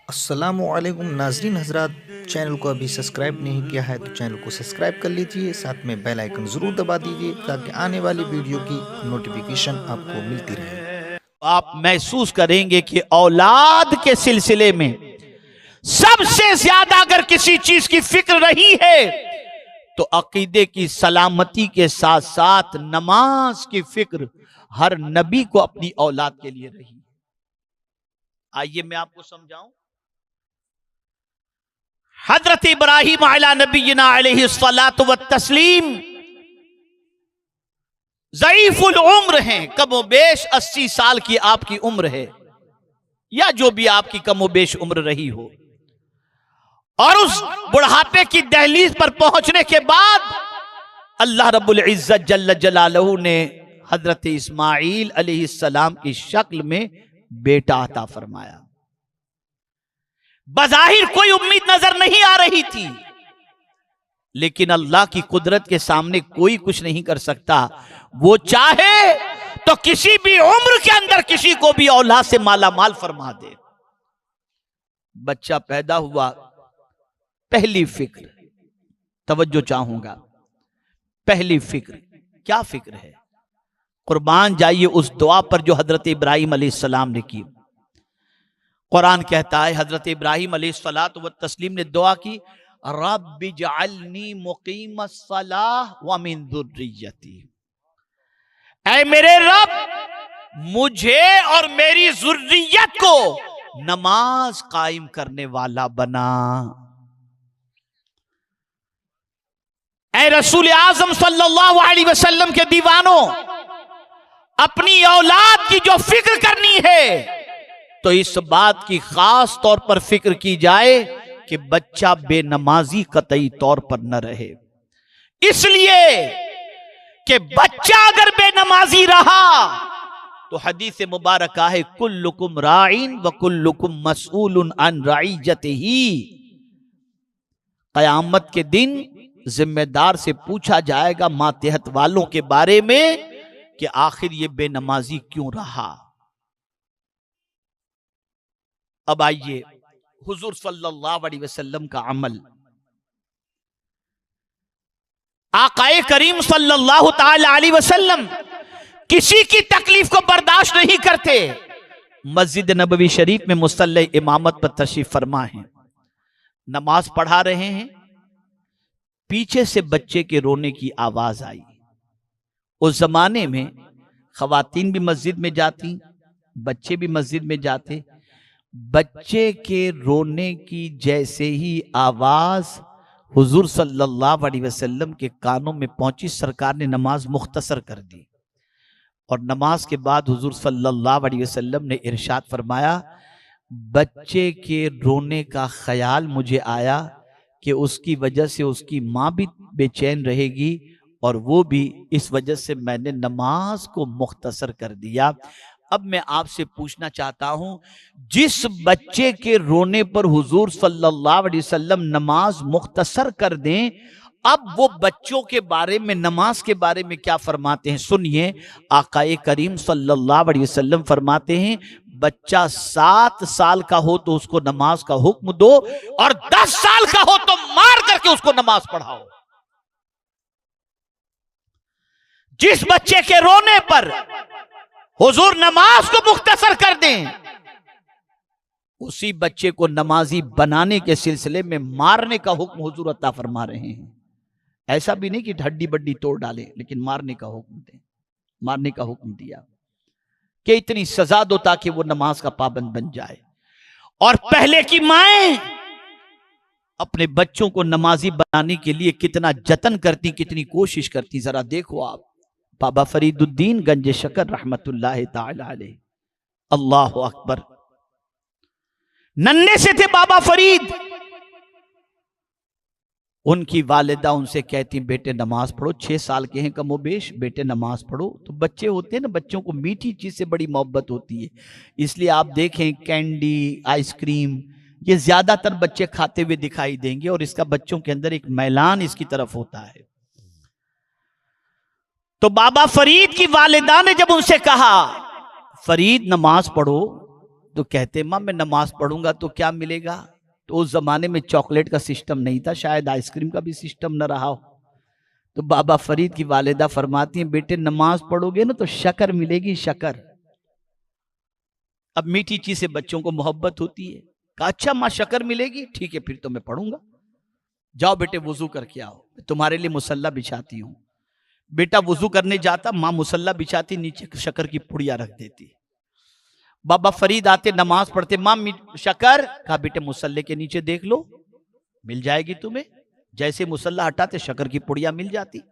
अस्सलामुअलैकुम नाजरीन हजरात, चैनल को अभी सब्सक्राइब नहीं किया है तो चैनल को सब्सक्राइब कर लीजिए, साथ में बेल आइकन ज़रूर दबा दीजिए ताकि आने वाली वीडियो की नोटिफिकेशन आपको मिलती रहे। आप महसूस करेंगे कि औलाद के सिलसिले में सबसे ज्यादा अगर किसी चीज की फिक्र रही है तो अकीदे की सलामती के साथ साथ नमाज की फिक्र हर नबी को अपनी औलाद के लिए रही। आइए मैं आपको समझाऊं। हजरत इब्राहिम अला नबीना अलैहिस्सलातु वत्तस्लीम ज़ईफुल उम्र हैं, कमोबेश 80 साल की आपकी उम्र है या जो भी आपकी कमोबेश उम्र रही हो, और उस बुढ़ापे की दहलीज पर पहुंचने के बाद अल्लाह रब्बुल इज्जत जल्ल जलालहू ने हजरत इस्माइल अलैहिस्सलाम की शक्ल में बेटा अता फरमाया। बज़ाहिर कोई उम्मीद नजर नहीं आ रही थी, लेकिन अल्लाह की कुदरत के सामने कोई कुछ नहीं कर सकता। वो चाहे तो किसी भी उम्र के अंदर किसी को भी औलाद से माला माल फरमा दे। बच्चा पैदा हुआ, पहली फिक्र, तवज्जो चाहूंगा, पहली फिक्र क्या फिक्र है? कुर्बान जाइए उस दुआ पर जो हजरत इब्राहिम अलैहिस्सलाम ने की। कुरान कहता है हजरत इब्राहिम अलैहिस्सलातु वत्तस्लीम ने दुआ की, रब्बि जअलनी मुकीमस्सलाह व मिन ज़ुर्रिय्यती, ऐ मेरे रब मुझे और मेरी ज़ुर्रियत को नमाज कायम करने वाला बना। ऐ रसूल आज़म सल्लल्लाहु अलैहि वसल्लम के दीवानों, अपनी औलाद की जो फिक्र करनी है तो इस बात की खास तौर पर फिक्र की जाए कि बच्चा बेनमाजी कतई तौर पर न रहे। इसलिए कि बच्चा अगर बेनमाजी रहा तो हदीस मुबारक है, कुल्लुकुम राइन व कुल्लुकुम मसऊलुन अन रईयतिही, कयामत के दिन जिम्मेदार से पूछा जाएगा मातहत वालों के बारे में कि आखिर ये बेनमाजी क्यों रहा। अब आइए हुजूर सल्लल्लाहु अलैहि वसल्लम का अमल, आकाए करीम सल्लल्लाहु ताला अलैहि वसल्लम किसी की तकलीफ को बर्दाश्त नहीं करते। मस्जिद नबवी शरीफ में मुसल्ले इमामत पर तशरीफ फरमा है, नमाज पढ़ा रहे हैं, पीछे से बच्चे के रोने की आवाज आई। उस जमाने में खवातीन भी मस्जिद में जाती, बच्चे भी मस्जिद में जाते। बच्चे के रोने की जैसे ही आवाज हुजूर सल्लल्लाहु अलैहि वसल्लम के कानों में पहुंची, सरकार ने नमाज मुख्तसर कर दी और नमाज के बाद हुजूर सल्लल्लाहु अलैहि वसल्लम ने इरशाद फरमाया, बच्चे के रोने का ख्याल मुझे आया कि उसकी वजह से उसकी माँ भी बेचैन रहेगी और वो भी, इस वजह से मैंने नमाज को मुख्तसर कर दिया। अब मैं आपसे पूछना चाहता हूं, जिस बच्चे के रोने पर हुजूर सल्लल्लाहु अलैहि वसल्लम नमाज मुख्तसर कर दें, अब वो बच्चों के बारे में, नमाज के बारे में क्या फरमाते हैं? सुनिए, आकाए करीम सल्लल्लाहु अलैहि वसल्लम फरमाते हैं, बच्चा 7 साल का हो तो उसको नमाज का हुक्म दो और 10 साल का हो तो मार करके उसको नमाज पढ़ाओ। जिस बच्चे के रोने पर हुजूर नमाज को मुख्तसर कर दें, उसी बच्चे को नमाजी बनाने के सिलसिले में मारने का हुक्म हुजूर अता फरमा रहे हैं। ऐसा भी नहीं कि हड्डी बड्डी तोड़ डाले, लेकिन मारने का हुक्म दें, मारने का हुक्म दिया कि इतनी सजा दो ताकि वो नमाज का पाबंद बन जाए। और पहले की माएं अपने बच्चों को नमाजी बनाने के लिए कितना जतन करती, कितनी कोशिश करती, जरा देखो आप। बाबा फरीदुद्दीन गंज शकर रहमतुल्लाह ताला अलैह, अल्लाह अकबर, नन्हे से थे बाबा फरीद। उनकी वालिदा उनसे कहती, बेटे नमाज पढ़ो, 6 साल के हैं कमोबेश, बेटे नमाज पढ़ो। तो बच्चे होते हैं ना, बच्चों को मीठी चीज से बड़ी मोहब्बत होती है, इसलिए आप देखें कैंडी, आइसक्रीम, ये ज्यादातर बच्चे खाते हुए दिखाई देंगे और इसका बच्चों के अंदर एक मैलान इसकी तरफ होता है। तो बाबा फरीद की वालिदा ने जब उनसे कहा, फरीद नमाज पढ़ो, तो कहते माँ मैं नमाज पढ़ूंगा तो क्या मिलेगा। तो उस जमाने में चॉकलेट का सिस्टम नहीं था, शायद आइसक्रीम का भी सिस्टम न रहा हो। तो बाबा फरीद की वालिदा फरमाती हैं बेटे नमाज पढ़ोगे ना तो शक्कर मिलेगी, शक्कर। अब मीठी चीज से बच्चों को मोहब्बत होती है। कहा अच्छा माँ शक्कर मिलेगी, ठीक है फिर तो मैं पढ़ूंगा। जाओ बेटे वुजू करके आओ, तुम्हारे लिए मुसल्ला बिछाती हूं। बेटा वुजू करने जाता, माँ मुसल्ला बिछाती, नीचे शक्कर की पुड़िया रख देती। बाबा फरीद आते नमाज पढ़ते, माँ शक्कर। कहा बेटे मुसल्ले के नीचे देख लो, मिल जाएगी तुम्हें। जैसे मुसल्ला हटाते शक्कर की पुड़िया मिल जाती,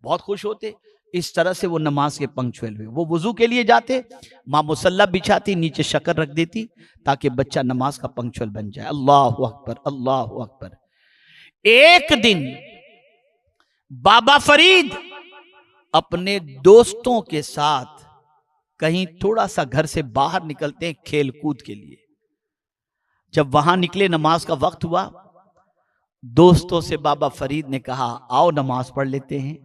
बहुत खुश होते। इस तरह से वो नमाज के पंक्चुअल हुए। वो वुजू के लिए जाते, माँ मुसल्ला बिछाती, नीचे शक्कर रख देती ताकि बच्चा नमाज का पंक्चुअल बन जाए। अल्लाहु अकबर, अल्लाहु अकबर। एक दिन बाबा फरीद अपने दोस्तों के साथ कहीं थोड़ा सा घर से बाहर निकलते हैं खेल कूद के लिए। जब वहां निकले नमाज का वक्त हुआ, दोस्तों से बाबा फरीद ने कहा आओ नमाज पढ़ लेते हैं।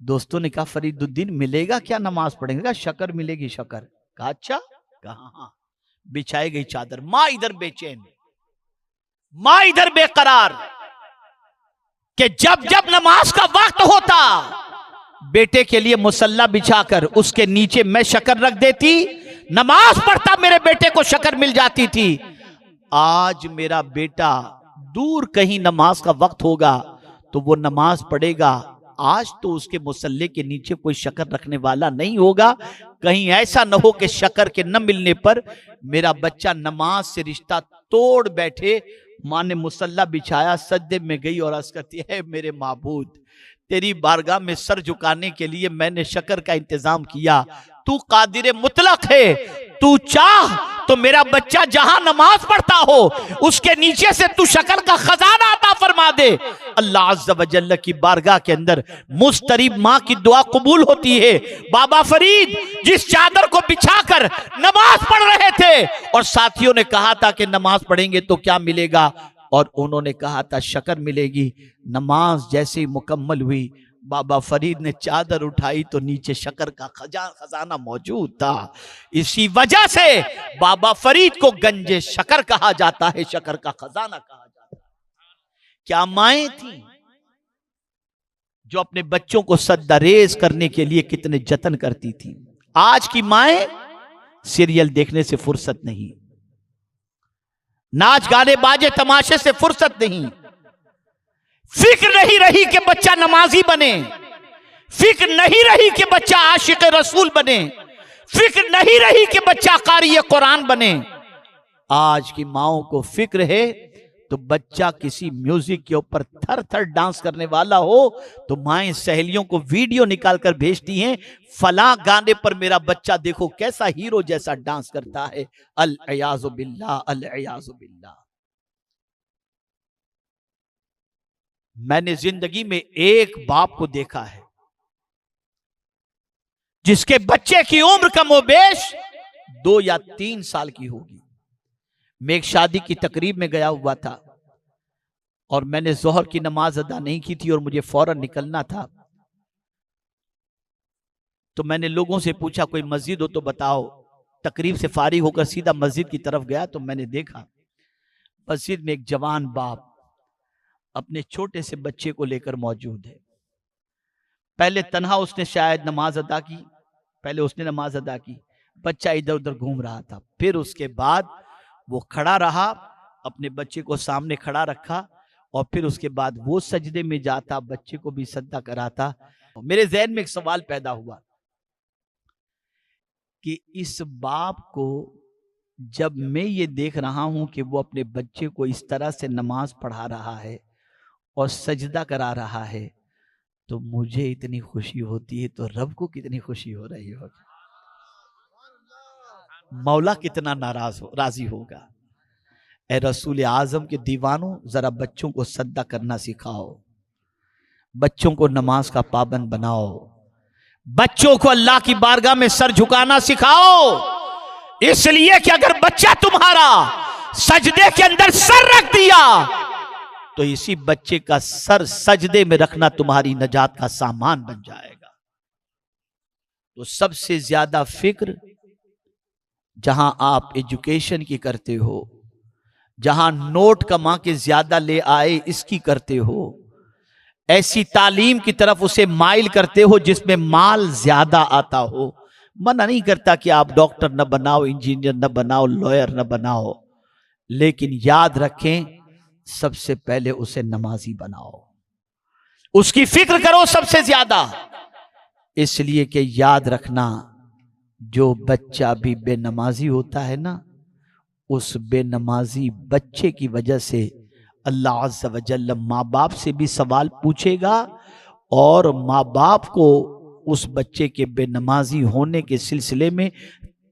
दोस्तों ने कहा फरीदुद्दीन मिलेगा क्या नमाज पढ़ेंगे? कहा शक्कर मिलेगी, शक्कर। कहा अच्छा। कहा हाँ। बिछाई गई चादर, मां इधर बेचैन, मां इधर बेकरार कि जब जब नमाज का वक्त होता बेटे के लिए मुसल्ला बिछाकर उसके नीचे मैं शक्कर रख देती, नमाज पढ़ता, मेरे बेटे को शक्कर मिल जाती थी। आज मेरा बेटा दूर कहीं नमाज का वक्त होगा तो वो नमाज पढ़ेगा, आज तो उसके मुसल्ले के नीचे कोई शक्कर रखने वाला नहीं होगा। कहीं ऐसा न हो कि शक्कर के न मिलने पर मेरा बच्चा नमाज से रिश्ता तोड़ बैठे। मां ने मुसल्ला बिछाया, सजदे में गई और अर्ज करती है मेरे माबूद तेरी बारगाह में सर झुकाने के लिए मैंने शक्कर का इंतजाम किया। तू कादिर मुतलक है, तू चाह तो मेरा बच्चा जहां नमाज पढ़ता हो उसके नीचे से तू शक्कर का खजाना अता फरमा दे। अल्लाह अज़्ज़ व जल्ल की बारगाह के अंदर मुस्तरीब मां की दुआ कबूल होती है। बाबा फरीद जिस चादर को बिछाकर नमाज पढ़ रहे थे और साथियों ने कहा था कि नमाज पढ़ेंगे तो क्या मिलेगा, और उन्होंने कहा था शक्कर मिलेगी। नमाज जैसे ही मुकम्मल हुई, बाबा फरीद ने चादर उठाई तो नीचे शक्कर का खजाना मौजूद था। इसी वजह से बाबा फरीद को गंजे शक्कर कहा जाता है, शक्कर का खजाना कहा जाता है। क्या माएं थी जो अपने बच्चों को सद्दारेज करने के लिए कितने जतन करती थी। आज की माएं सीरियल देखने से फुर्सत नहीं, नाच गाने बाजे तमाशे से फुर्सत नहीं, फिक्र नहीं रही कि बच्चा नमाजी बने, फिक्र नहीं रही कि बच्चा आशिक रसूल बने, फिक्र नहीं रही कि बच्चा कारी कुरान बने। आज की माओं को फिक्र है तो बच्चा किसी म्यूजिक के ऊपर थर थर डांस करने वाला हो तो माएं सहेलियों को वीडियो निकाल कर भेजती हैं, फला गाने पर मेरा बच्चा देखो कैसा हीरो जैसा डांस करता है। अल अयाज़ु बिल्लाह, अल अयाज़ु बिल्लाह। मैंने जिंदगी में एक बाप को देखा है जिसके बच्चे की उम्र कमोबेश 2 या 3 साल की होगी। मैं एक शादी की तकरीब में गया हुआ था और मैंने जोहर की नमाज अदा नहीं की थी और मुझे फौरन निकलना था। तो मैंने लोगों से पूछा कोई मस्जिद हो तो बताओ। तकरीब से फारिग होकर सीधा मस्जिद की तरफ गया तो मैंने देखा मस्जिद में एक जवान बाप अपने छोटे से बच्चे को लेकर मौजूद है। पहले तन्हा उसने शायद नमाज अदा की, पहले उसने नमाज अदा की, बच्चा इधर उधर घूम रहा था। फिर उसके बाद वो खड़ा रहा, अपने बच्चे को सामने खड़ा रखा और फिर उसके बाद वो सजदे में जाता, बच्चे को भी सजदा कराता। मेरे ज़हन में एक सवाल पैदा हुआ कि इस बाप को जब मैं ये देख रहा हूं कि वो अपने बच्चे को इस तरह से नमाज पढ़ा रहा है और सजदा करा रहा है तो मुझे इतनी खुशी होती है, तो रब को कितनी खुशी हो रही होगी, मौला कितना राजी होगा। ए रसूल आजम के दीवानों, जरा बच्चों को सद्दा करना सिखाओ, बच्चों को नमाज का पाबंद बनाओ, बच्चों को अल्लाह की बारगाह में सर झुकाना सिखाओ। इसलिए कि अगर बच्चा तुम्हारा सजदे के अंदर सर रख दिया तो इसी बच्चे का सर सजदे में रखना तुम्हारी नजात का सामान बन जाएगा। तो सबसे ज्यादा फिक्र जहां आप एजुकेशन की करते हो, जहां नोट कमा के ज्यादा ले आए इसकी करते हो, ऐसी तालीम की तरफ उसे माइल करते हो जिसमें माल ज्यादा आता हो। मना नहीं करता कि आप डॉक्टर न बनाओ, इंजीनियर न बनाओ, लॉयर न बनाओ, लेकिन याद रखें सबसे पहले उसे नमाजी बनाओ, उसकी फिक्र करो सबसे ज्यादा। इसलिए कि याद रखना, जो बच्चा भी बेनमाजी होता है ना, उस बेनमाजी बच्चे की वजह से अल्लाह अज़्ज़ा व जल्ल माँ बाप से भी सवाल पूछेगा, और माँ बाप को उस बच्चे के बेनमाजी होने के सिलसिले में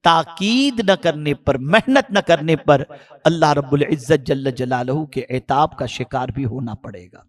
ताकीद न करने पर, मेहनत न करने पर अल्लाह रब्बुल इज़्ज़त जल्ल जलालहू के इताब का शिकार भी होना पड़ेगा।